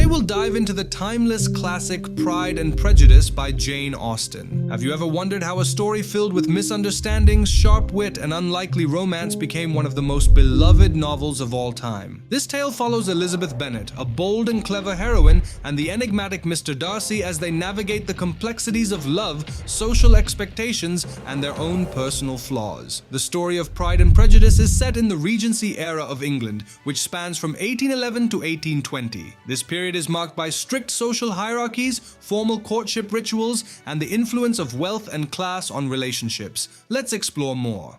we'll dive into the timeless classic Pride and Prejudice by Jane Austen. Have you ever wondered how a story filled with misunderstandings, sharp wit, and unlikely romance became one of the most beloved novels of all time? This tale follows Elizabeth Bennet, a bold and clever heroine, and the enigmatic Mr. Darcy as they navigate the complexities of love, social expectations, and their own personal flaws. The story of Pride and Prejudice is set in the Regency era of England, which spans from 1811 to 1820. This period is marked by strict social hierarchies, formal courtship rituals, and the influence of wealth and class on relationships. Let's explore more.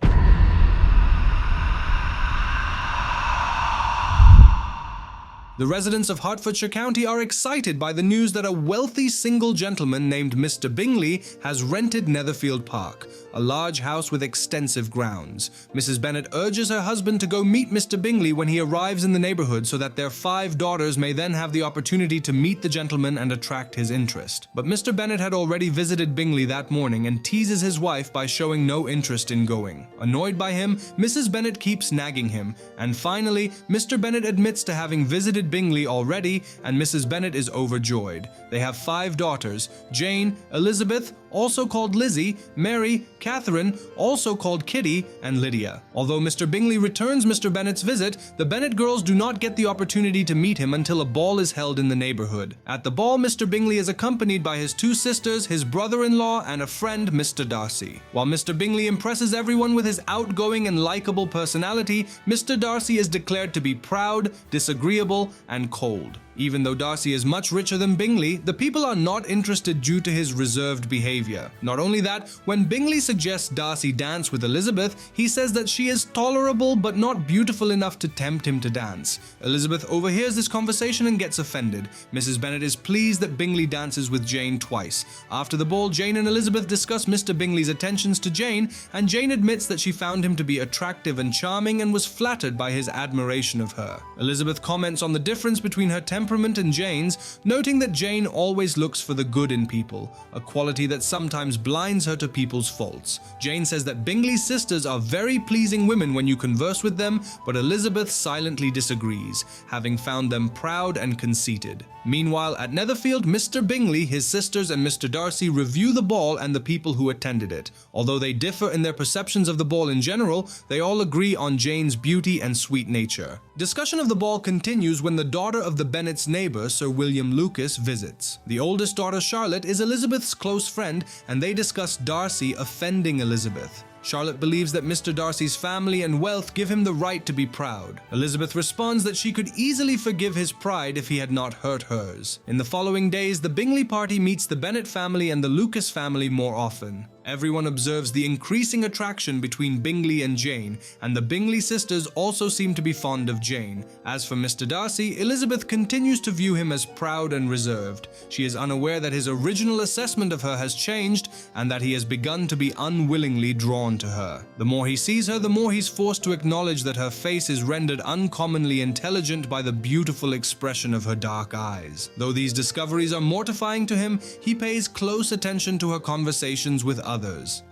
The residents of Hertfordshire County are excited by the news that a wealthy single gentleman named Mr. Bingley has rented Netherfield Park, a large house with extensive grounds. Mrs. Bennet urges her husband to go meet Mr. Bingley when he arrives in the neighborhood so that their 5 daughters may then have the opportunity to meet the gentleman and attract his interest. But Mr. Bennet had already visited Bingley that morning and teases his wife by showing no interest in going. Annoyed by him, Mrs. Bennet keeps nagging him, and finally, Mr. Bennet admits to having visited Bingley already, and Mrs. Bennet is overjoyed. They have 5 daughters: Jane, Elizabeth, also called Lizzie, Mary, Catherine, also called Kitty, and Lydia. Although Mr. Bingley returns Mr. Bennet's visit, the Bennet girls do not get the opportunity to meet him until a ball is held in the neighborhood. At the ball, Mr. Bingley is accompanied by his 2 sisters, his brother-in-law, and a friend, Mr. Darcy. While Mr. Bingley impresses everyone with his outgoing and likable personality, Mr. Darcy is declared to be proud, disagreeable, and cold. Even though Darcy is much richer than Bingley, the people are not interested due to his reserved behavior. Not only that, when Bingley suggests Darcy dance with Elizabeth, he says that she is tolerable but not beautiful enough to tempt him to dance. Elizabeth overhears this conversation and gets offended. Mrs. Bennet is pleased that Bingley dances with Jane twice. After the ball, Jane and Elizabeth discuss Mr. Bingley's attentions to Jane, and Jane admits that she found him to be attractive and charming and was flattered by his admiration of her. Elizabeth comments on the difference between her temperament and Jane's, noting that Jane always looks for the good in people, a quality that sometimes blinds her to people's faults. Jane says that Bingley's sisters are very pleasing women when you converse with them, but Elizabeth silently disagrees, having found them proud and conceited. Meanwhile, at Netherfield, Mr. Bingley, his sisters, and Mr. Darcy review the ball and the people who attended it. Although they differ in their perceptions of the ball in general, they all agree on Jane's beauty and sweet nature. Discussion of the ball continues when the daughter of the Bennet's neighbor, Sir William Lucas, visits. The oldest daughter, Charlotte, is Elizabeth's close friend, and they discuss Darcy offending Elizabeth. Charlotte believes that Mr. Darcy's family and wealth give him the right to be proud. Elizabeth responds that she could easily forgive his pride if he had not hurt hers. In the following days, the Bingley party meets the Bennet family and the Lucas family more often. Everyone observes the increasing attraction between Bingley and Jane, and the Bingley sisters also seem to be fond of Jane. As for Mr. Darcy, Elizabeth continues to view him as proud and reserved. She is unaware that his original assessment of her has changed, and that he has begun to be unwillingly drawn to her. The more he sees her, the more he's forced to acknowledge that her face is rendered uncommonly intelligent by the beautiful expression of her dark eyes. Though these discoveries are mortifying to him, he pays close attention to her conversations with others.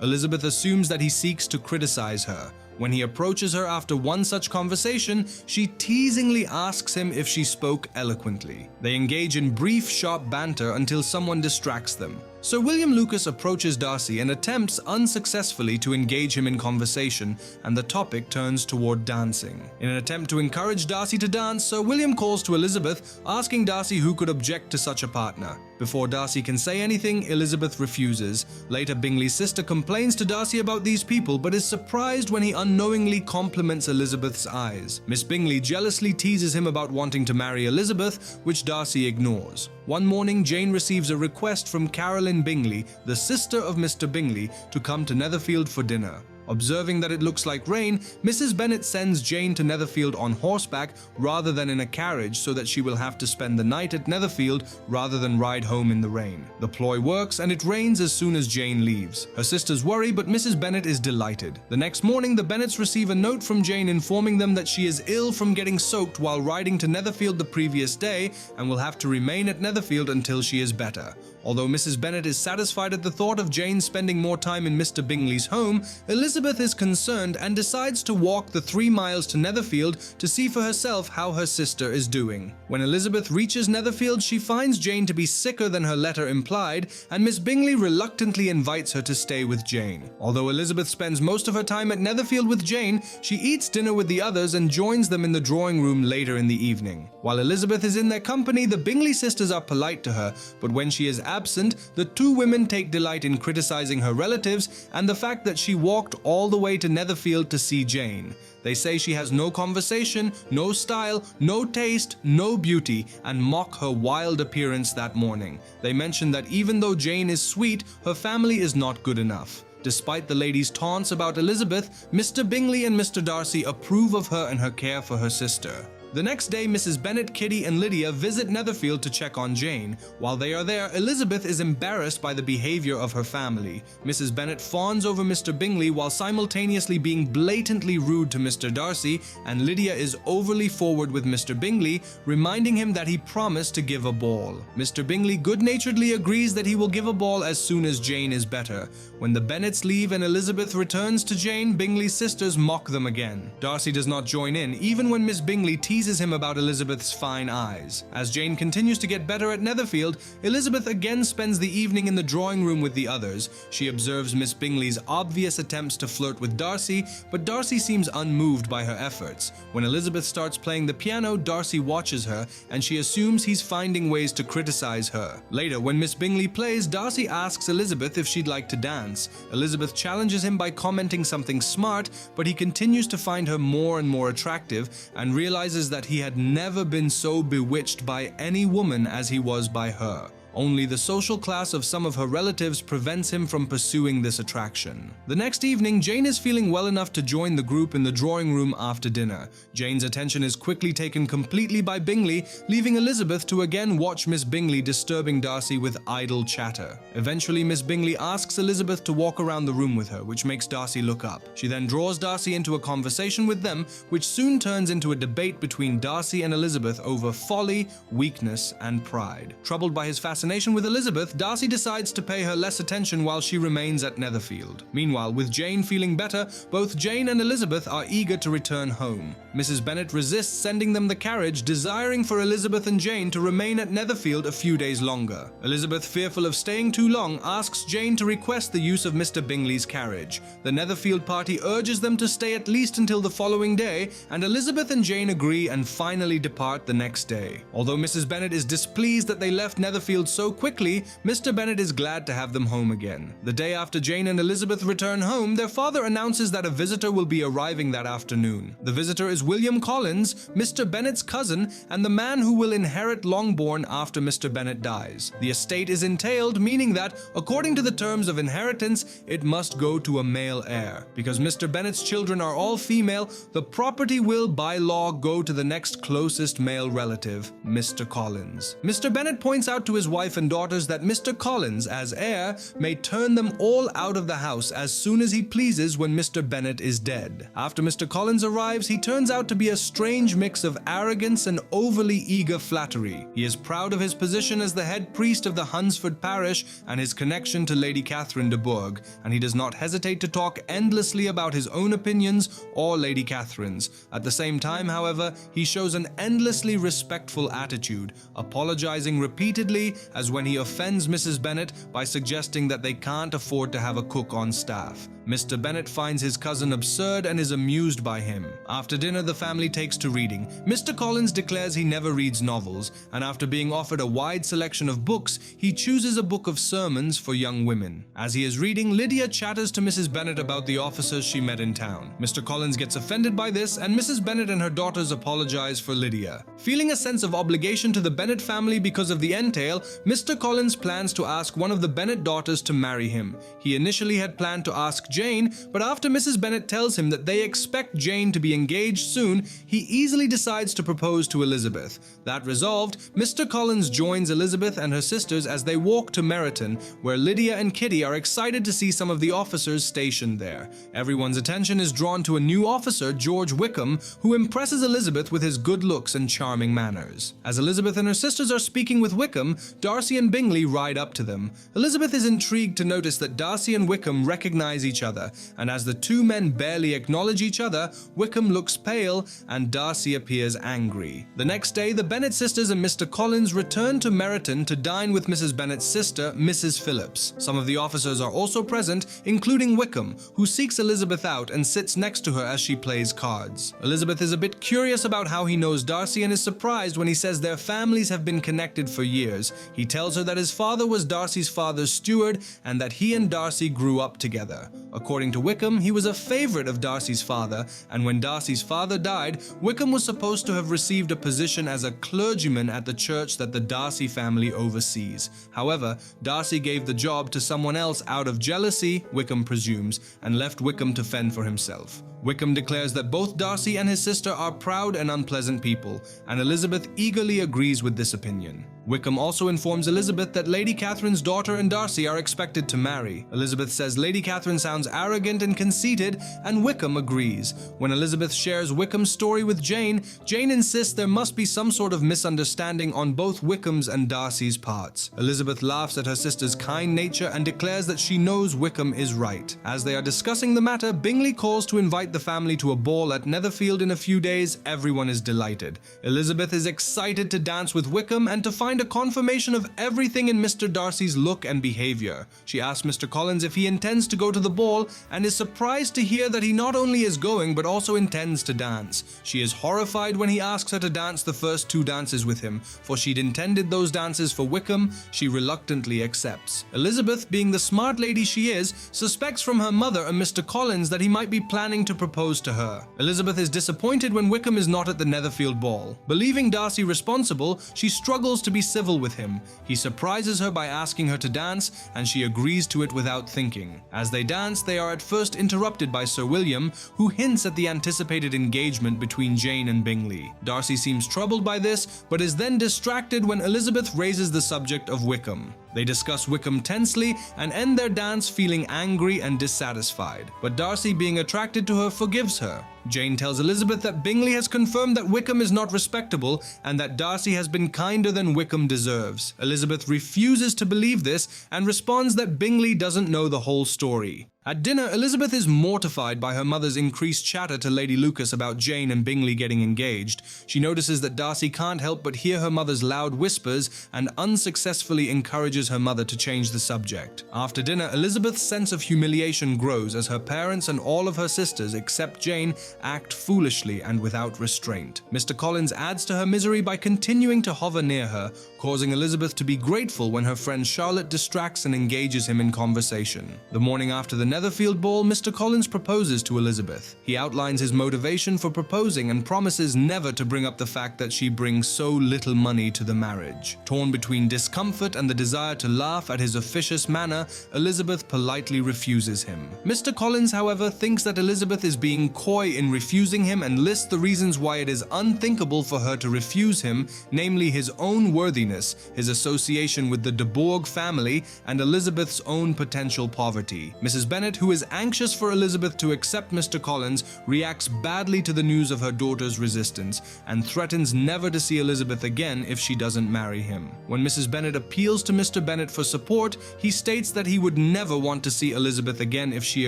Elizabeth assumes that he seeks to criticize her. When he approaches her after one such conversation, she teasingly asks him if she spoke eloquently. They engage in brief, sharp banter until someone distracts them. Sir William Lucas approaches Darcy and attempts unsuccessfully to engage him in conversation, and the topic turns toward dancing. In an attempt to encourage Darcy to dance, Sir William calls to Elizabeth, asking Darcy who could object to such a partner. Before Darcy can say anything, Elizabeth refuses. Later, Bingley's sister complains to Darcy about these people, but is surprised when he unknowingly compliments Elizabeth's eyes. Miss Bingley jealously teases him about wanting to marry Elizabeth, which Darcy ignores. One morning, Jane receives a request from Caroline Bingley, the sister of Mr. Bingley, to come to Netherfield for dinner. Observing that it looks like rain, Mrs. Bennet sends Jane to Netherfield on horseback rather than in a carriage so that she will have to spend the night at Netherfield rather than ride home in the rain. The ploy works and it rains as soon as Jane leaves. Her sisters worry, but Mrs. Bennet is delighted. The next morning, the Bennets receive a note from Jane informing them that she is ill from getting soaked while riding to Netherfield the previous day and will have to remain at Netherfield until she is better. Although Mrs. Bennet is satisfied at the thought of Jane spending more time in Mr. Bingley's home, Elizabeth Elizabeth is concerned and decides to walk the 3 miles to Netherfield to see for herself how her sister is doing. When Elizabeth reaches Netherfield, she finds Jane to be sicker than her letter implied, and Miss Bingley reluctantly invites her to stay with Jane. Although Elizabeth spends most of her time at Netherfield with Jane, she eats dinner with the others and joins them in the drawing room later in the evening. While Elizabeth is in their company, the Bingley sisters are polite to her, but when she is absent, the two women take delight in criticizing her relatives and the fact that she walked all the way to Netherfield to see Jane. They say she has no conversation, no style, no taste, no beauty, and mock her wild appearance that morning. They mention that even though Jane is sweet, her family is not good enough. Despite the ladies' taunts about Elizabeth, Mr. Bingley and Mr. Darcy approve of her and her care for her sister. The next day, Mrs. Bennet, Kitty, and Lydia visit Netherfield to check on Jane. While they are there, Elizabeth is embarrassed by the behavior of her family. Mrs. Bennet fawns over Mr. Bingley while simultaneously being blatantly rude to Mr. Darcy, and Lydia is overly forward with Mr. Bingley, reminding him that he promised to give a ball. Mr. Bingley good-naturedly agrees that he will give a ball as soon as Jane is better. When the Bennets leave and Elizabeth returns to Jane, Bingley's sisters mock them again. Darcy does not join in, even when Miss Bingley teases him about Elizabeth's fine eyes. As Jane continues to get better at Netherfield, Elizabeth again spends the evening in the drawing room with the others. She observes Miss Bingley's obvious attempts to flirt with Darcy, but Darcy seems unmoved by her efforts. When Elizabeth starts playing the piano, Darcy watches her, and she assumes he's finding ways to criticize her. Later, when Miss Bingley plays, Darcy asks Elizabeth if she'd like to dance. Elizabeth challenges him by commenting something smart, but he continues to find her more and more attractive and realizes that he had never been so bewitched by any woman as he was by her. Only the social class of some of her relatives prevents him from pursuing this attraction. The next evening, Jane is feeling well enough to join the group in the drawing room after dinner. Jane's attention is quickly taken completely by Bingley, leaving Elizabeth to again watch Miss Bingley disturbing Darcy with idle chatter. Eventually, Miss Bingley asks Elizabeth to walk around the room with her, which makes Darcy look up. She then draws Darcy into a conversation with them, which soon turns into a debate between Darcy and Elizabeth over folly, weakness, and pride. Troubled by his fascination with Elizabeth, Darcy decides to pay her less attention while she remains at Netherfield. Meanwhile, with Jane feeling better, both Jane and Elizabeth are eager to return home. Mrs. Bennet resists sending them the carriage, desiring for Elizabeth and Jane to remain at Netherfield a few days longer. Elizabeth, fearful of staying too long, asks Jane to request the use of Mr. Bingley's carriage. The Netherfield party urges them to stay at least until the following day, and Elizabeth and Jane agree and finally depart the next day. Although Mrs. Bennet is displeased that they left Netherfield so quickly, Mr. Bennet is glad to have them home again. The day after Jane and Elizabeth return home, their father announces that a visitor will be arriving that afternoon. The visitor is William Collins, Mr. Bennet's cousin, and the man who will inherit Longbourn after Mr. Bennet dies. The estate is entailed, meaning that, according to the terms of inheritance, it must go to a male heir. Because Mr. Bennet's children are all female, the property will, by law, go to the next closest male relative, Mr. Collins. Mr. Bennet points out to his wife and daughters that Mr. Collins, as heir, may turn them all out of the house as soon as he pleases when Mr. Bennet is dead. After Mr. Collins arrives, he turns out to be a strange mix of arrogance and overly eager flattery. He is proud of his position as the head priest of the Hunsford parish and his connection to Lady Catherine de Bourgh, and he does not hesitate to talk endlessly about his own opinions or Lady Catherine's. At the same time, however, he shows an endlessly respectful attitude, apologizing repeatedly as when he offends Mrs. Bennet by suggesting that they can't afford to have a cook on staff. Mr. Bennet finds his cousin absurd and is amused by him. After dinner, the family takes to reading. Mr. Collins declares he never reads novels, and after being offered a wide selection of books, he chooses a book of sermons for young women. As he is reading, Lydia chatters to Mrs. Bennet about the officers she met in town. Mr. Collins gets offended by this, and Mrs. Bennet and her daughters apologize for Lydia. Feeling a sense of obligation to the Bennet family because of the entail, Mr. Collins plans to ask one of the Bennet daughters to marry him. He initially had planned to ask Jane, but after Mrs. Bennet tells him that they expect Jane to be engaged soon, he easily decides to propose to Elizabeth. That resolved, Mr. Collins joins Elizabeth and her sisters as they walk to Meryton, where Lydia and Kitty are excited to see some of the officers stationed there. Everyone's attention is drawn to a new officer, George Wickham, who impresses Elizabeth with his good looks and charming manners. As Elizabeth and her sisters are speaking with Wickham, Darcy and Bingley ride up to them. Elizabeth is intrigued to notice that Darcy and Wickham recognize each other, and as the two men barely acknowledge each other, Wickham looks pale and Darcy appears angry. The next day, the Bennet sisters and Mr. Collins return to Meryton to dine with Mrs. Bennet's sister, Mrs. Phillips. Some of the officers are also present, including Wickham, who seeks Elizabeth out and sits next to her as she plays cards. Elizabeth is a bit curious about how he knows Darcy and is surprised when he says their families have been connected for years. He tells her that his father was Darcy's father's steward and that he and Darcy grew up together. According to Wickham, he was a favorite of Darcy's father, and when Darcy's father died, Wickham was supposed to have received a position as a clergyman at the church that the Darcy family oversees. However, Darcy gave the job to someone else out of jealousy, Wickham presumes, and left Wickham to fend for himself. Wickham declares that both Darcy and his sister are proud and unpleasant people, and Elizabeth eagerly agrees with this opinion. Wickham also informs Elizabeth that Lady Catherine's daughter and Darcy are expected to marry. Elizabeth says Lady Catherine sounds arrogant and conceited, and Wickham agrees. When Elizabeth shares Wickham's story with Jane, Jane insists there must be some sort of misunderstanding on both Wickham's and Darcy's parts. Elizabeth laughs at her sister's kind nature and declares that she knows Wickham is right. As they are discussing the matter, Bingley calls to invite the family to a ball at Netherfield in a few days. Everyone is delighted. Elizabeth is excited to dance with Wickham and to find a confirmation of everything in Mr. Darcy's look and behavior. She asks Mr. Collins if he intends to go to the ball and is surprised to hear that he not only is going but also intends to dance. She is horrified when he asks her to dance the first two dances with him, for she'd intended those dances for Wickham. She reluctantly accepts. Elizabeth, being the smart lady she is, suspects from her mother and Mr. Collins that he might be planning to propose to her. Elizabeth is disappointed when Wickham is not at the Netherfield ball. Believing Darcy responsible, she struggles to be civil with him. He surprises her by asking her to dance, and she agrees to it without thinking. As they dance, they are at first interrupted by Sir William, who hints at the anticipated engagement between Jane and Bingley. Darcy seems troubled by this, but is then distracted when Elizabeth raises the subject of Wickham. They discuss Wickham tensely and end their dance feeling angry and dissatisfied, but Darcy, being attracted to her, forgives her. Jane tells Elizabeth that Bingley has confirmed that Wickham is not respectable and that Darcy has been kinder than Wickham deserves. Elizabeth refuses to believe this and responds that Bingley doesn't know the whole story. At dinner, Elizabeth is mortified by her mother's increased chatter to Lady Lucas about Jane and Bingley getting engaged. She notices that Darcy can't help but hear her mother's loud whispers and unsuccessfully encourages her mother to change the subject. After dinner, Elizabeth's sense of humiliation grows as her parents and all of her sisters, except Jane, act foolishly and without restraint. Mr. Collins adds to her misery by continuing to hover near her, causing Elizabeth to be grateful when her friend Charlotte distracts and engages him in conversation. The morning after the Netherfield ball, Mr. Collins proposes to Elizabeth. He outlines his motivation for proposing and promises never to bring up the fact that she brings so little money to the marriage. Torn between discomfort and the desire to laugh at his officious manner, Elizabeth politely refuses him. Mr. Collins, however, thinks that Elizabeth is being coy in refusing him and lists the reasons why it is unthinkable for her to refuse him, namely his own worthiness, his association with the de Bourgh family, and Elizabeth's own potential poverty. Mrs. Bennet, who is anxious for Elizabeth to accept Mr. Collins, reacts badly to the news of her daughter's resistance and threatens never to see Elizabeth again if she doesn't marry him. When Mrs. Bennet appeals to Mr. Bennet for support, he states that he would never want to see Elizabeth again if she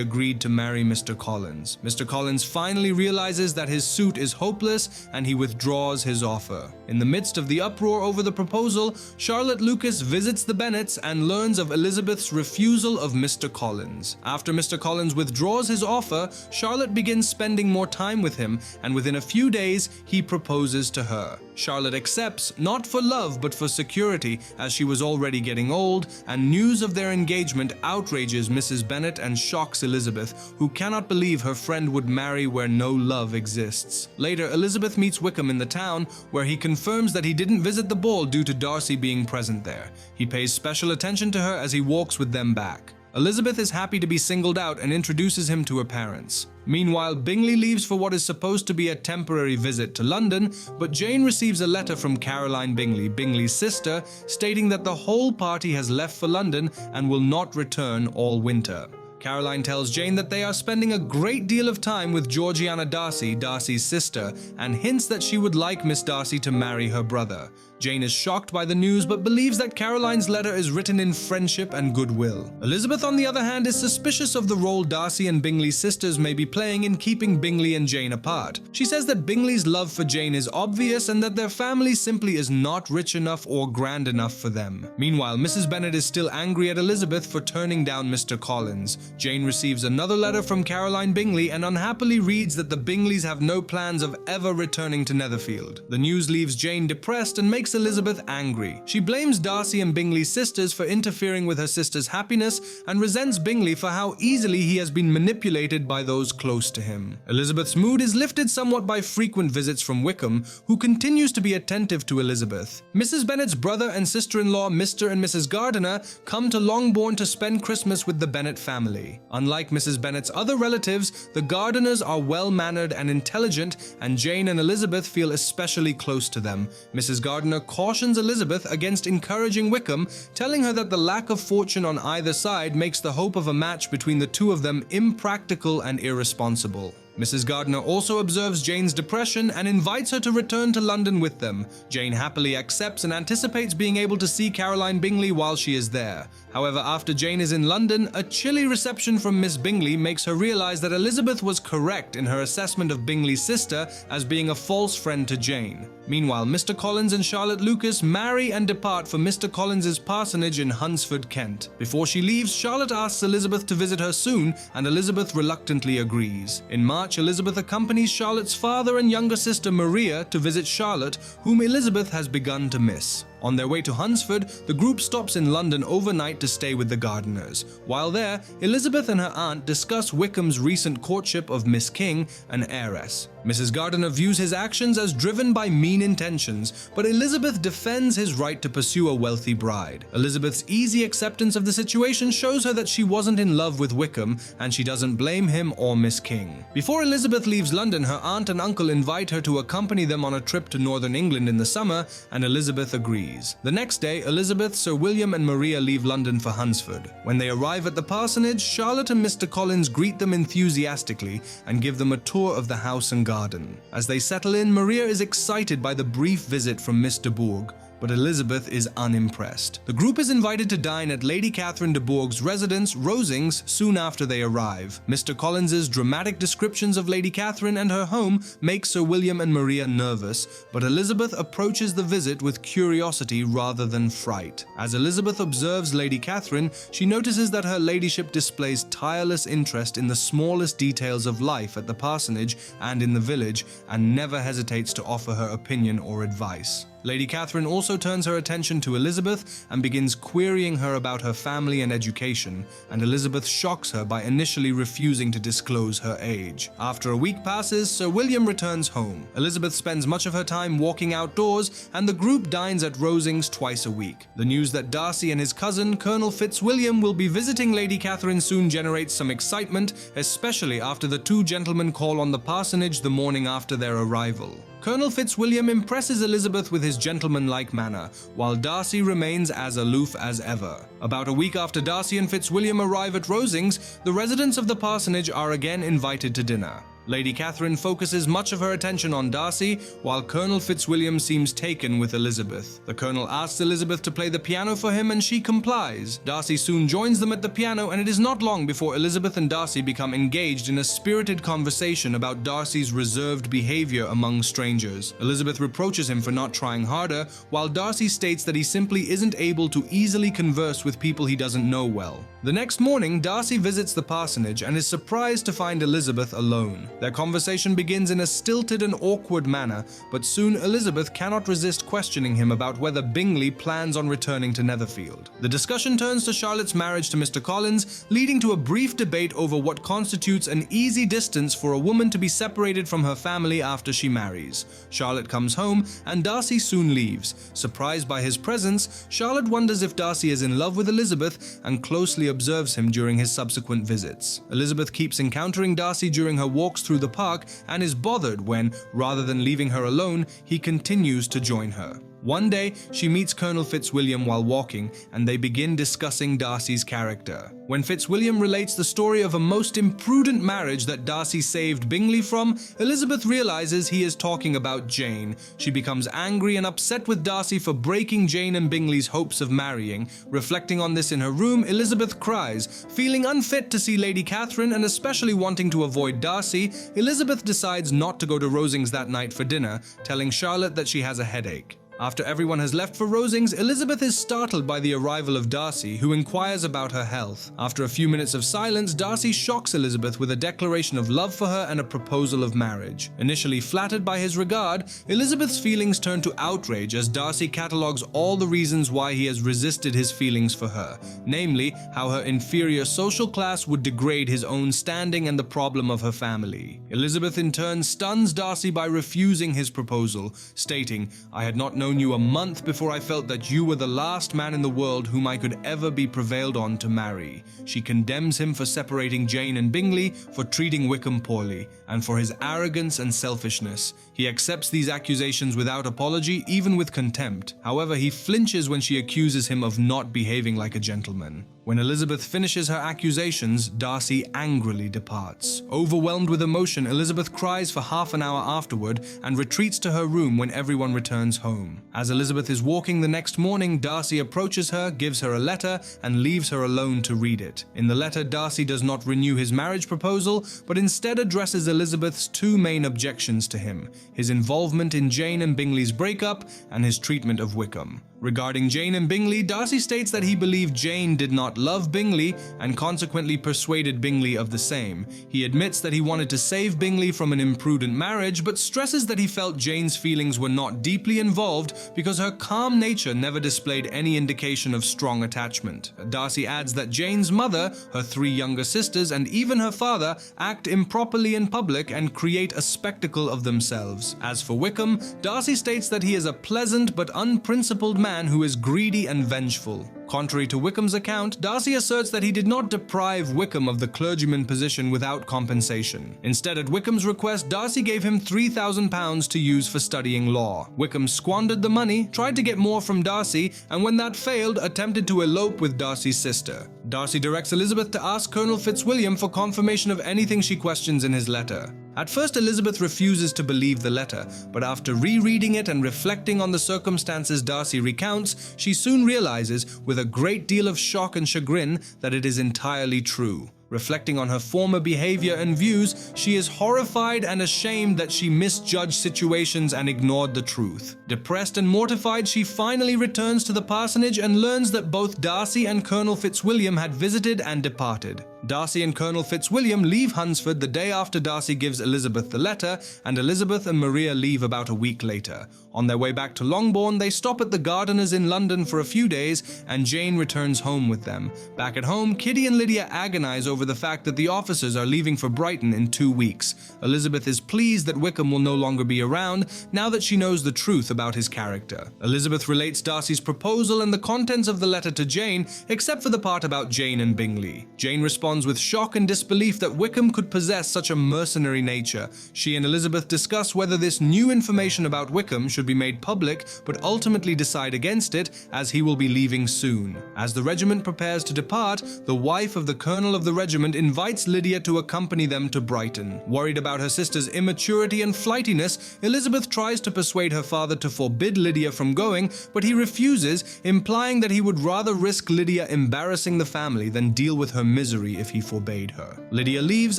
agreed to marry Mr. Collins. Mr. Collins finally realizes that his suit is hopeless and he withdraws his offer. In the midst of the uproar over the proposal, Charlotte Lucas visits the Bennets and learns of Elizabeth's refusal of Mr. Collins. After Mr. Collins withdraws his offer, Charlotte begins spending more time with him, and within a few days, he proposes to her. Charlotte accepts, not for love but for security, as she was already getting old, and news of their engagement outrages Mrs. Bennet and shocks Elizabeth, who cannot believe her friend would marry where no love exists. Later, Elizabeth meets Wickham in the town, where he confirms that he didn't visit the ball due to Darcy being present there. He pays special attention to her as he walks with them back. Elizabeth is happy to be singled out and introduces him to her parents. Meanwhile, Bingley leaves for what is supposed to be a temporary visit to London, but Jane receives a letter from Caroline Bingley, Bingley's sister, stating that the whole party has left for London and will not return all winter. Caroline tells Jane that they are spending a great deal of time with Georgiana Darcy, Darcy's sister, and hints that she would like Miss Darcy to marry her brother. Jane is shocked by the news but believes that Caroline's letter is written in friendship and goodwill. Elizabeth, on the other hand, is suspicious of the role Darcy and Bingley's sisters may be playing in keeping Bingley and Jane apart. She says that Bingley's love for Jane is obvious and that their family simply is not rich enough or grand enough for them. Meanwhile, Mrs. Bennet is still angry at Elizabeth for turning down Mr. Collins. Jane receives another letter from Caroline Bingley and unhappily reads that the Bingleys have no plans of ever returning to Netherfield. The news leaves Jane depressed and makes Elizabeth angry. She blames Darcy and Bingley's sisters for interfering with her sister's happiness and resents Bingley for how easily he has been manipulated by those close to him. Elizabeth's mood is lifted somewhat by frequent visits from Wickham, who continues to be attentive to Elizabeth. Mrs. Bennet's brother and sister-in-law, Mr. and Mrs. Gardiner, come to Longbourn to spend Christmas with the Bennet family. Unlike Mrs. Bennet's other relatives, the Gardiners are well-mannered and intelligent, and Jane and Elizabeth feel especially close to them. Mrs. Gardiner cautions Elizabeth against encouraging Wickham, telling her that the lack of fortune on either side makes the hope of a match between the two of them impractical and irresponsible. Mrs. Gardiner also observes Jane's depression and invites her to return to London with them. Jane happily accepts and anticipates being able to see Caroline Bingley while she is there. However, after Jane is in London, a chilly reception from Miss Bingley makes her realize that Elizabeth was correct in her assessment of Bingley's sister as being a false friend to Jane. Meanwhile, Mr. Collins and Charlotte Lucas marry and depart for Mr. Collins's parsonage in Hunsford, Kent. Before she leaves, Charlotte asks Elizabeth to visit her soon, and Elizabeth reluctantly agrees. In March, Elizabeth accompanies Charlotte's father and younger sister Maria to visit Charlotte, whom Elizabeth has begun to miss. On their way to Hunsford, the group stops in London overnight to stay with the Gardiners. While there, Elizabeth and her aunt discuss Wickham's recent courtship of Miss King, an heiress. Mrs. Gardiner views his actions as driven by mean intentions, but Elizabeth defends his right to pursue a wealthy bride. Elizabeth's easy acceptance of the situation shows her that she wasn't in love with Wickham, and she doesn't blame him or Miss King. Before Elizabeth leaves London, her aunt and uncle invite her to accompany them on a trip to northern England in the summer, and Elizabeth agrees. The next day, Elizabeth, Sir William and Maria leave London for Hunsford. When they arrive at the parsonage, Charlotte and Mr. Collins greet them enthusiastically and give them a tour of the house and garden. As they settle in, Maria is excited by the brief visit from Miss de Bourgh, but Elizabeth is unimpressed. The group is invited to dine at Lady Catherine de Bourgh's residence, Rosings, soon after they arrive. Mr. Collins's dramatic descriptions of Lady Catherine and her home make Sir William and Maria nervous, but Elizabeth approaches the visit with curiosity rather than fright. As Elizabeth observes Lady Catherine, she notices that her ladyship displays tireless interest in the smallest details of life at the parsonage and in the village, and never hesitates to offer her opinion or advice. Lady Catherine also turns her attention to Elizabeth and begins querying her about her family and education, and Elizabeth shocks her by initially refusing to disclose her age. After a week passes, Sir William returns home. Elizabeth spends much of her time walking outdoors, and the group dines at Rosings twice a week. The news that Darcy and his cousin, Colonel Fitzwilliam, will be visiting Lady Catherine soon generates some excitement, especially after the two gentlemen call on the parsonage the morning after their arrival. Colonel Fitzwilliam impresses Elizabeth with his gentlemanlike manner, while Darcy remains as aloof as ever. About a week after Darcy and Fitzwilliam arrive at Rosings, the residents of the parsonage are again invited to dinner. Lady Catherine focuses much of her attention on Darcy, while Colonel Fitzwilliam seems taken with Elizabeth. The Colonel asks Elizabeth to play the piano for him, and she complies. Darcy soon joins them at the piano, and it is not long before Elizabeth and Darcy become engaged in a spirited conversation about Darcy's reserved behavior among strangers. Elizabeth reproaches him for not trying harder, while Darcy states that he simply isn't able to easily converse with people he doesn't know well. The next morning, Darcy visits the parsonage and is surprised to find Elizabeth alone. Their conversation begins in a stilted and awkward manner, but soon Elizabeth cannot resist questioning him about whether Bingley plans on returning to Netherfield. The discussion turns to Charlotte's marriage to Mr. Collins, leading to a brief debate over what constitutes an easy distance for a woman to be separated from her family after she marries. Charlotte comes home, and Darcy soon leaves. Surprised by his presence, Charlotte wonders if Darcy is in love with Elizabeth and closely observes him during his subsequent visits. Elizabeth keeps encountering Darcy during her walks through the park and is bothered when, rather than leaving her alone, he continues to join her. One day, she meets Colonel Fitzwilliam while walking, and they begin discussing Darcy's character. When Fitzwilliam relates the story of a most imprudent marriage that Darcy saved Bingley from, Elizabeth realizes he is talking about Jane. She becomes angry and upset with Darcy for breaking Jane and Bingley's hopes of marrying. Reflecting on this in her room, Elizabeth cries. Feeling unfit to see Lady Catherine and especially wanting to avoid Darcy, Elizabeth decides not to go to Rosings that night for dinner, telling Charlotte that she has a headache. After everyone has left for Rosings, Elizabeth is startled by the arrival of Darcy, who inquires about her health. After a few minutes of silence, Darcy shocks Elizabeth with a declaration of love for her and a proposal of marriage. Initially flattered by his regard, Elizabeth's feelings turn to outrage as Darcy catalogues all the reasons why he has resisted his feelings for her, namely, how her inferior social class would degrade his own standing and the problem of her family. Elizabeth in turn stuns Darcy by refusing his proposal, stating, "I had not known you a month before I felt that you were the last man in the world whom I could ever be prevailed on to marry." She condemns him for separating Jane and Bingley, for treating Wickham poorly, and for his arrogance and selfishness. He accepts these accusations without apology, even with contempt. However, he flinches when she accuses him of not behaving like a gentleman. When Elizabeth finishes her accusations, Darcy angrily departs. Overwhelmed with emotion, Elizabeth cries for half an hour afterward and retreats to her room when everyone returns home. As Elizabeth is walking the next morning, Darcy approaches her, gives her a letter, and leaves her alone to read it. In the letter, Darcy does not renew his marriage proposal, but instead addresses Elizabeth's two main objections to him: his involvement in Jane and Bingley's breakup, and his treatment of Wickham. Regarding Jane and Bingley, Darcy states that he believed Jane did not love Bingley and consequently persuaded Bingley of the same. He admits that he wanted to save Bingley from an imprudent marriage, but stresses that he felt Jane's feelings were not deeply involved because her calm nature never displayed any indication of strong attachment. Darcy adds that Jane's mother, her three younger sisters, and even her father act improperly in public and create a spectacle of themselves. As for Wickham, Darcy states that he is a pleasant but unprincipled man who is greedy and vengeful. Contrary to Wickham's account, Darcy asserts that he did not deprive Wickham of the clergyman position without compensation. Instead, at Wickham's request, Darcy gave him £3,000 to use for studying law. Wickham squandered the money, tried to get more from Darcy, and when that failed, attempted to elope with Darcy's sister. Darcy directs Elizabeth to ask Colonel Fitzwilliam for confirmation of anything she questions in his letter. At first, Elizabeth refuses to believe the letter, but after rereading it and reflecting on the circumstances Darcy recounts, she soon realizes, with a great deal of shock and chagrin, that it is entirely true. Reflecting on her former behavior and views, she is horrified and ashamed that she misjudged situations and ignored the truth. Depressed and mortified, she finally returns to the parsonage and learns that both Darcy and Colonel Fitzwilliam had visited and departed. Darcy and Colonel Fitzwilliam leave Hunsford the day after Darcy gives Elizabeth the letter, and Elizabeth and Maria leave about a week later. On their way back to Longbourn, they stop at the Gardeners in London for a few days, and Jane returns home with them. Back at home, Kitty and Lydia agonize over the fact that the officers are leaving for Brighton in 2 weeks. Elizabeth is pleased that Wickham will no longer be around, now that she knows the truth about his character. Elizabeth relates Darcy's proposal and the contents of the letter to Jane, except for the part about Jane and Bingley. Jane responds with shock and disbelief that Wickham could possess such a mercenary nature. She and Elizabeth discuss whether this new information about Wickham should be made public, but ultimately decide against it, as he will be leaving soon. As the regiment prepares to depart, the wife of the colonel of the regiment invites Lydia to accompany them to Brighton. Worried about her sister's immaturity and flightiness, Elizabeth tries to persuade her father to forbid Lydia from going, but he refuses, implying that he would rather risk Lydia embarrassing the family than deal with her misery if he forbade her. Lydia leaves,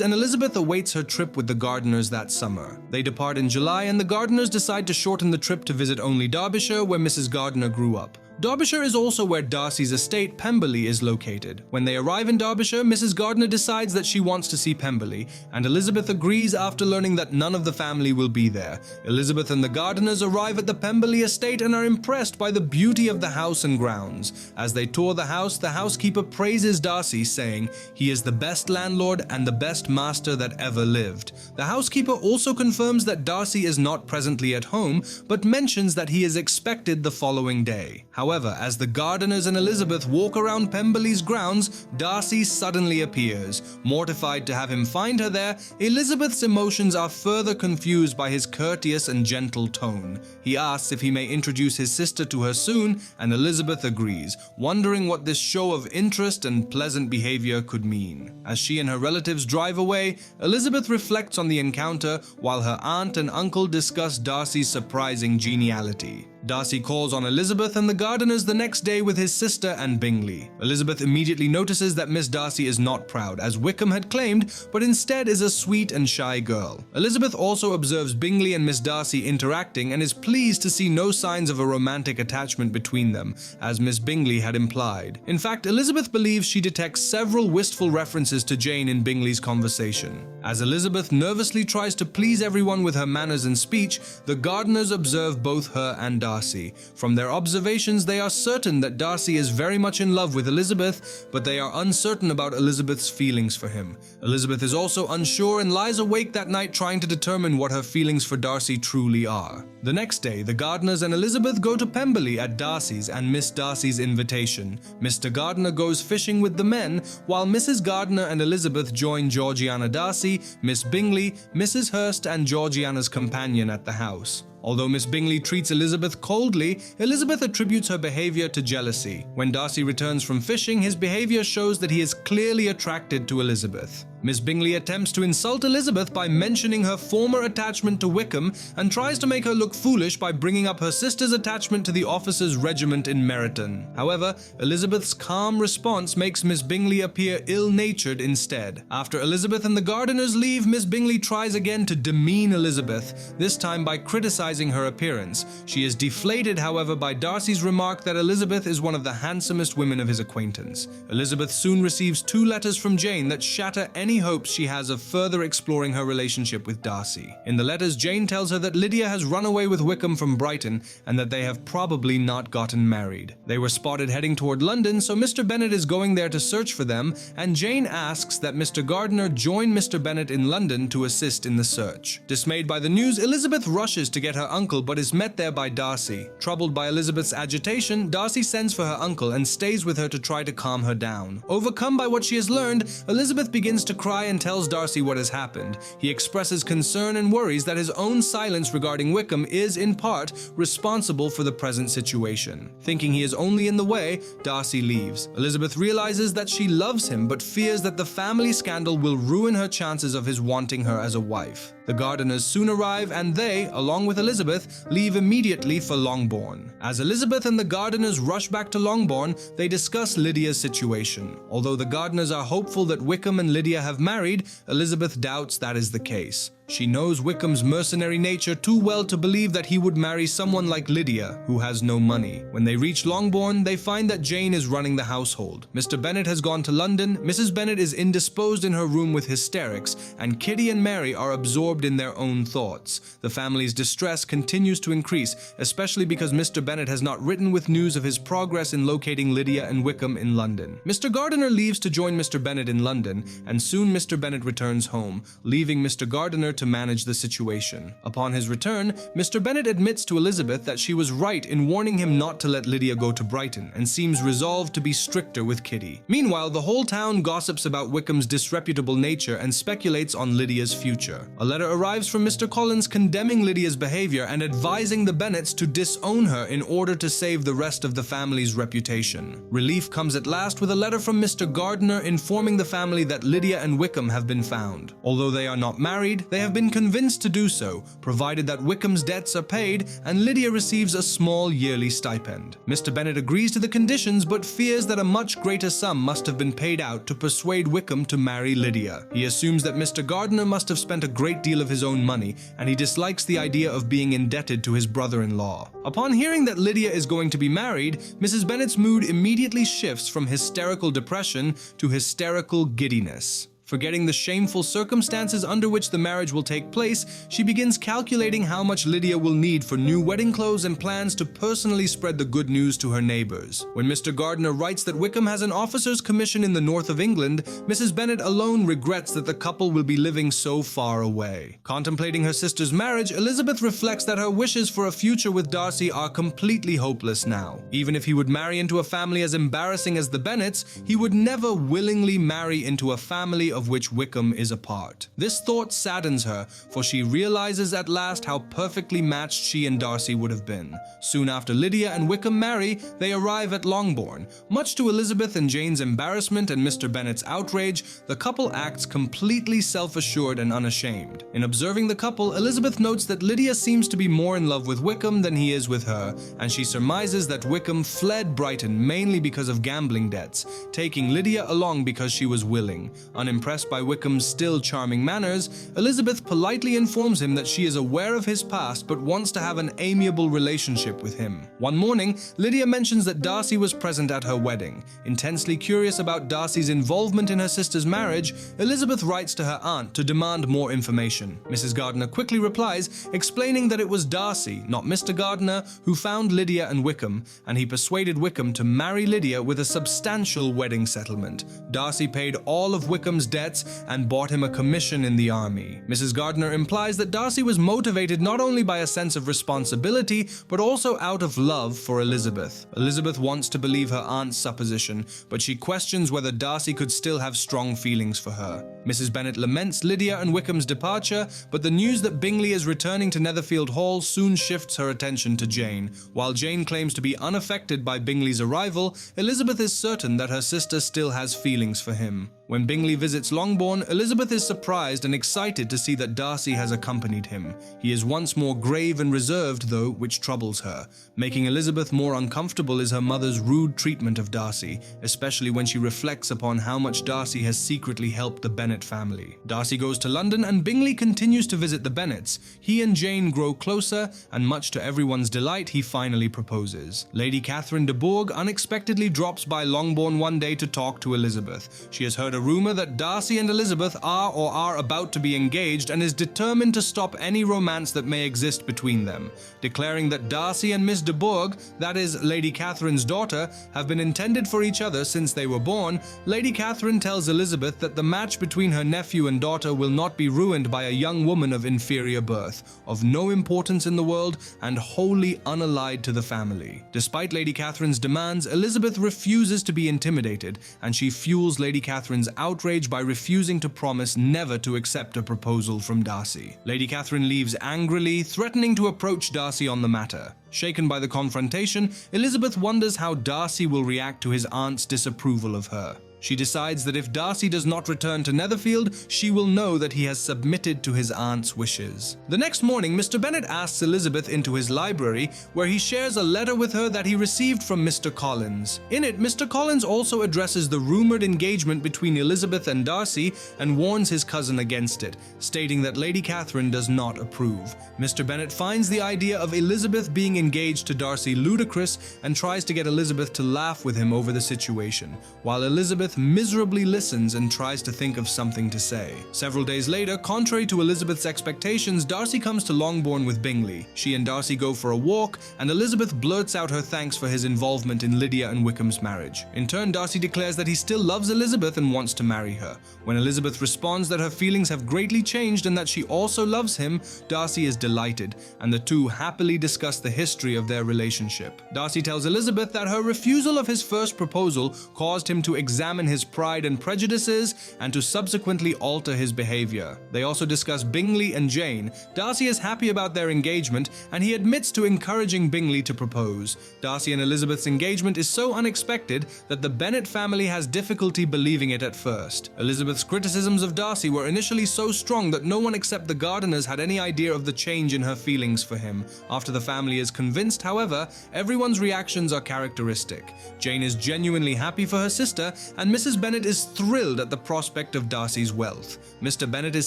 and Elizabeth awaits her trip with the Gardeners that summer. They depart in July, and the Gardeners decide to shorten the trip to visit only Derbyshire, where Mrs. Gardiner grew up. Derbyshire is also where Darcy's estate, Pemberley, is located. When they arrive in Derbyshire, Mrs. Gardiner decides that she wants to see Pemberley, and Elizabeth agrees after learning that none of the family will be there. Elizabeth and the Gardiners arrive at the Pemberley estate and are impressed by the beauty of the house and grounds. As they tour the house, the housekeeper praises Darcy, saying, "He is the best landlord and the best master that ever lived." The housekeeper also confirms that Darcy is not presently at home, but mentions that he is expected the following day. However, as the gardeners and Elizabeth walk around Pemberley's grounds, Darcy suddenly appears. Mortified to have him find her there, Elizabeth's emotions are further confused by his courteous and gentle tone. He asks if he may introduce his sister to her soon, and Elizabeth agrees, wondering what this show of interest and pleasant behavior could mean. As she and her relatives drive away, Elizabeth reflects on the encounter while her aunt and uncle discuss Darcy's surprising geniality. Darcy calls on Elizabeth and the gardeners the next day with his sister and Bingley. Elizabeth immediately notices that Miss Darcy is not proud, as Wickham had claimed, but instead is a sweet and shy girl. Elizabeth also observes Bingley and Miss Darcy interacting and is pleased to see no signs of a romantic attachment between them, as Miss Bingley had implied. In fact, Elizabeth believes she detects several wistful references to Jane in Bingley's conversation. As Elizabeth nervously tries to please everyone with her manners and speech, the gardeners observe both her and Darcy. From their observations, they are certain that Darcy is very much in love with Elizabeth, but they are uncertain about Elizabeth's feelings for him. Elizabeth is also unsure and lies awake that night trying to determine what her feelings for Darcy truly are. The next day, the gardeners and Elizabeth go to Pemberley at Darcy's and Miss Darcy's invitation. Mr. Gardiner goes fishing with the men, while Mrs. Gardiner and Elizabeth join Georgiana Darcy, Miss Bingley, Mrs. Hurst, and Georgiana's companion at the house. Although Miss Bingley treats Elizabeth coldly, Elizabeth attributes her behavior to jealousy. When Darcy returns from fishing, his behavior shows that he is clearly attracted to Elizabeth. Miss Bingley attempts to insult Elizabeth by mentioning her former attachment to Wickham and tries to make her look foolish by bringing up her sister's attachment to the officers' regiment in Meryton. However, Elizabeth's calm response makes Miss Bingley appear ill-natured instead. After Elizabeth and the gardeners leave, Miss Bingley tries again to demean Elizabeth, this time by criticizing her appearance. She is deflated, however, by Darcy's remark that Elizabeth is one of the handsomest women of his acquaintance. Elizabeth soon receives 2 letters from Jane that shatter any hopes she has of further exploring her relationship with Darcy. In the letters, Jane tells her that Lydia has run away with Wickham from Brighton and that they have probably not gotten married. They were spotted heading toward London, so Mr. Bennet is going there to search for them, and Jane asks that Mr. Gardiner join Mr. Bennet in London to assist in the search. Dismayed by the news, Elizabeth rushes to get her uncle but is met there by Darcy. Troubled by Elizabeth's agitation, Darcy sends for her uncle and stays with her to try to calm her down. Overcome by what she has learned, Elizabeth begins to cry and tells Darcy what has happened. He expresses concern and worries that his own silence regarding Wickham is, in part, responsible for the present situation. Thinking he is only in the way, Darcy leaves. Elizabeth realizes that she loves him but fears that the family scandal will ruin her chances of his wanting her as a wife. The gardeners soon arrive and they, along with Elizabeth, leave immediately for Longbourn. As Elizabeth and the gardeners rush back to Longbourn, they discuss Lydia's situation. Although the gardeners are hopeful that Wickham and Lydia have married, Elizabeth doubts that is the case. She knows Wickham's mercenary nature too well to believe that he would marry someone like Lydia, who has no money. When they reach Longbourn, they find that Jane is running the household. Mr. Bennet has gone to London, Mrs. Bennet is indisposed in her room with hysterics, and Kitty and Mary are absorbed in their own thoughts. The family's distress continues to increase, especially because Mr. Bennet has not written with news of his progress in locating Lydia and Wickham in London. Mr. Gardiner leaves to join Mr. Bennet in London, and soon Mr. Bennet returns home, leaving Mr. Gardiner to manage the situation. Upon his return, Mr. Bennet admits to Elizabeth that she was right in warning him not to let Lydia go to Brighton, and seems resolved to be stricter with Kitty. Meanwhile, the whole town gossips about Wickham's disreputable nature and speculates on Lydia's future. A letter arrives from Mr. Collins condemning Lydia's behavior and advising the Bennets to disown her in order to save the rest of the family's reputation. Relief comes at last with a letter from Mr. Gardiner informing the family that Lydia and Wickham have been found. Although they are not married, they have been convinced to do so, provided that Wickham's debts are paid and Lydia receives a small yearly stipend. Mr. Bennet agrees to the conditions but fears that a much greater sum must have been paid out to persuade Wickham to marry Lydia. He assumes that Mr. Gardiner must have spent a great deal of his own money, and he dislikes the idea of being indebted to his brother-in-law. Upon hearing that Lydia is going to be married, Mrs. Bennet's mood immediately shifts from hysterical depression to hysterical giddiness. Forgetting the shameful circumstances under which the marriage will take place, she begins calculating how much Lydia will need for new wedding clothes and plans to personally spread the good news to her neighbors. When Mr. Gardiner writes that Wickham has an officer's commission in the north of England, Mrs. Bennet alone regrets that the couple will be living so far away. Contemplating her sister's marriage, Elizabeth reflects that her wishes for a future with Darcy are completely hopeless now. Even if he would marry into a family as embarrassing as the Bennets, he would never willingly marry into a family of which Wickham is a part. This thought saddens her, for she realizes at last how perfectly matched she and Darcy would have been. Soon after Lydia and Wickham marry, they arrive at Longbourn. Much to Elizabeth and Jane's embarrassment and Mr. Bennet's outrage, the couple acts completely self-assured and unashamed. In observing the couple, Elizabeth notes that Lydia seems to be more in love with Wickham than he is with her, and she surmises that Wickham fled Brighton mainly because of gambling debts, taking Lydia along because she was willing. Unimpressed by Wickham's still charming manners, Elizabeth politely informs him that she is aware of his past but wants to have an amiable relationship with him. One morning, Lydia mentions that Darcy was present at her wedding. Intensely curious about Darcy's involvement in her sister's marriage, Elizabeth writes to her aunt to demand more information. Mrs. Gardiner quickly replies, explaining that it was Darcy, not Mr. Gardiner, who found Lydia and Wickham, and he persuaded Wickham to marry Lydia with a substantial wedding settlement. Darcy paid all of Wickham's debts and bought him a commission in the army. Mrs. Gardiner implies that Darcy was motivated not only by a sense of responsibility, but also out of love for Elizabeth. Elizabeth wants to believe her aunt's supposition, but she questions whether Darcy could still have strong feelings for her. Mrs. Bennet laments Lydia and Wickham's departure, but the news that Bingley is returning to Netherfield Hall soon shifts her attention to Jane. While Jane claims to be unaffected by Bingley's arrival, Elizabeth is certain that her sister still has feelings for him. When Bingley visits Longbourn, Elizabeth is surprised and excited to see that Darcy has accompanied him. He is once more grave and reserved, though, which troubles her. Making Elizabeth more uncomfortable is her mother's rude treatment of Darcy, especially when she reflects upon how much Darcy has secretly helped the Bennet family. Darcy goes to London and Bingley continues to visit the Bennets. He and Jane grow closer, and much to everyone's delight, he finally proposes. Lady Catherine de Bourgh unexpectedly drops by Longbourn one day to talk to Elizabeth. She has heard a rumor that Darcy and Elizabeth are about to be engaged and is determined to stop any romance that may exist between them. Declaring that Darcy and Miss de Bourgh, that is, Lady Catherine's daughter, have been intended for each other since they were born, Lady Catherine tells Elizabeth that the match between her nephew and daughter will not be ruined by a young woman of inferior birth, of no importance in the world, and wholly unallied to the family. Despite Lady Catherine's demands, Elizabeth refuses to be intimidated, and she fuels Lady Catherine's outrage by refusing to promise never to accept a proposal from Darcy. Lady Catherine leaves angrily, threatening to approach Darcy on the matter. Shaken by the confrontation, Elizabeth wonders how Darcy will react to his aunt's disapproval of her. She decides that if Darcy does not return to Netherfield, she will know that he has submitted to his aunt's wishes. The next morning, Mr. Bennet asks Elizabeth into his library, where he shares a letter with her that he received from Mr. Collins. In it, Mr. Collins also addresses the rumored engagement between Elizabeth and Darcy and warns his cousin against it, stating that Lady Catherine does not approve. Mr. Bennet finds the idea of Elizabeth being engaged to Darcy ludicrous and tries to get Elizabeth to laugh with him over the situation, while Elizabeth miserably listens and tries to think of something to say. Several days later, contrary to Elizabeth's expectations, Darcy comes to Longbourn with Bingley. She and Darcy go for a walk, and Elizabeth blurts out her thanks for his involvement in Lydia and Wickham's marriage. In turn, Darcy declares that he still loves Elizabeth and wants to marry her. When Elizabeth responds that her feelings have greatly changed and that she also loves him, Darcy is delighted, and the two happily discuss the history of their relationship. Darcy tells Elizabeth that her refusal of his first proposal caused him to examine his pride and prejudices and to subsequently alter his behavior. They also discuss Bingley and Jane. Darcy is happy about their engagement, and he admits to encouraging Bingley to propose. Darcy and Elizabeth's engagement is so unexpected that the Bennet family has difficulty believing it at first. Elizabeth's criticisms of Darcy were initially so strong that no one except the Gardiners had any idea of the change in her feelings for him. After the family is convinced, however, everyone's reactions are characteristic. Jane is genuinely happy for her sister, and and Mrs. Bennet is thrilled at the prospect of Darcy's wealth. Mr. Bennet is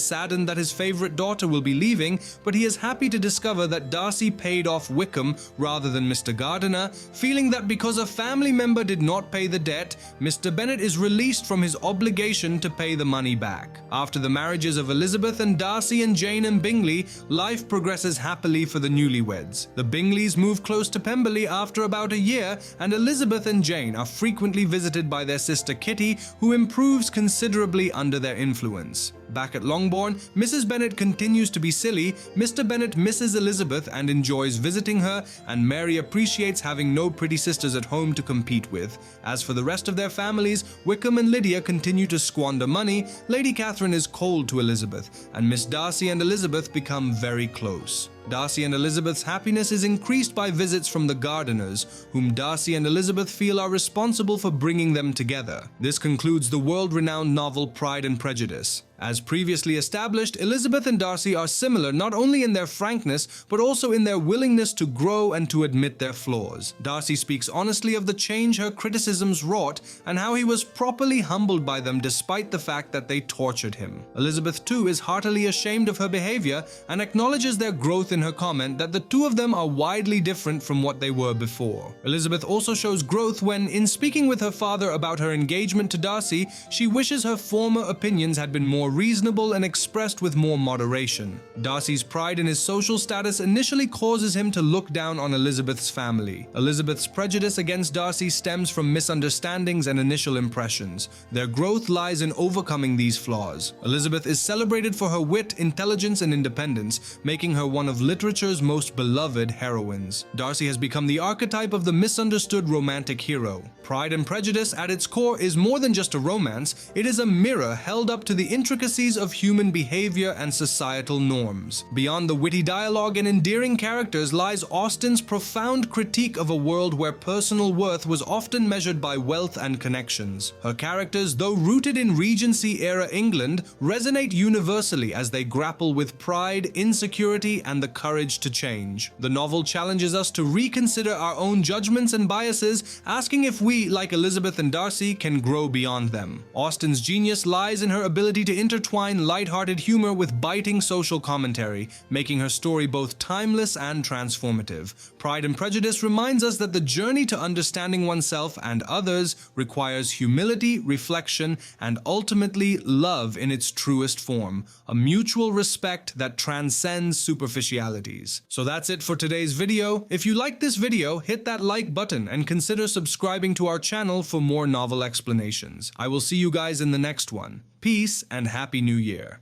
saddened that his favorite daughter will be leaving, but he is happy to discover that Darcy paid off Wickham rather than Mr. Gardiner, feeling that because a family member did not pay the debt, Mr. Bennet is released from his obligation to pay the money back. After the marriages of Elizabeth and Darcy and Jane and Bingley, life progresses happily for the newlyweds. The Bingleys move close to Pemberley after about a year, and Elizabeth and Jane are frequently visited by their sister Kitty, who improves considerably under their influence. Back at Longbourn, Mrs. Bennet continues to be silly, Mr. Bennet misses Elizabeth and enjoys visiting her, and Mary appreciates having no pretty sisters at home to compete with. As for the rest of their families, Wickham and Lydia continue to squander money, Lady Catherine is cold to Elizabeth, and Miss Darcy and Elizabeth become very close. Darcy and Elizabeth's happiness is increased by visits from the Gardiners, whom Darcy and Elizabeth feel are responsible for bringing them together. This concludes the world-renowned novel Pride and Prejudice. As previously established, Elizabeth and Darcy are similar not only in their frankness, but also in their willingness to grow and to admit their flaws. Darcy speaks honestly of the change her criticisms wrought and how he was properly humbled by them despite the fact that they tortured him. Elizabeth too is heartily ashamed of her behavior and acknowledges their growth in her comment that the two of them are widely different from what they were before. Elizabeth also shows growth when, in speaking with her father about her engagement to Darcy, she wishes her former opinions had been more reasonable and expressed with more moderation. Darcy's pride in his social status initially causes him to look down on Elizabeth's family. Elizabeth's prejudice against Darcy stems from misunderstandings and initial impressions. Their growth lies in overcoming these flaws. Elizabeth is celebrated for her wit, intelligence, and independence, making her one of literature's most beloved heroines. Darcy has become the archetype of the misunderstood romantic hero. Pride and Prejudice, at its core, is more than just a romance. It is a mirror held up to the intricacies of human behavior and societal norms. Beyond the witty dialogue and endearing characters lies Austen's profound critique of a world where personal worth was often measured by wealth and connections. Her characters, though rooted in Regency-era England, resonate universally as they grapple with pride, insecurity, and the courage to change. The novel challenges us to reconsider our own judgments and biases, asking if we, like Elizabeth and Darcy, can grow beyond them. Austen's genius lies in her ability to intertwine light-hearted humor with biting social commentary, making her story both timeless and transformative. Pride and Prejudice reminds us that the journey to understanding oneself and others requires humility, reflection, and ultimately love in its truest form, a mutual respect that transcends superficialities. So that's it for today's video. If you liked this video, hit that like button and consider subscribing to our channel for more novel explanations. I will see you guys in the next one. Peace and Happy New Year.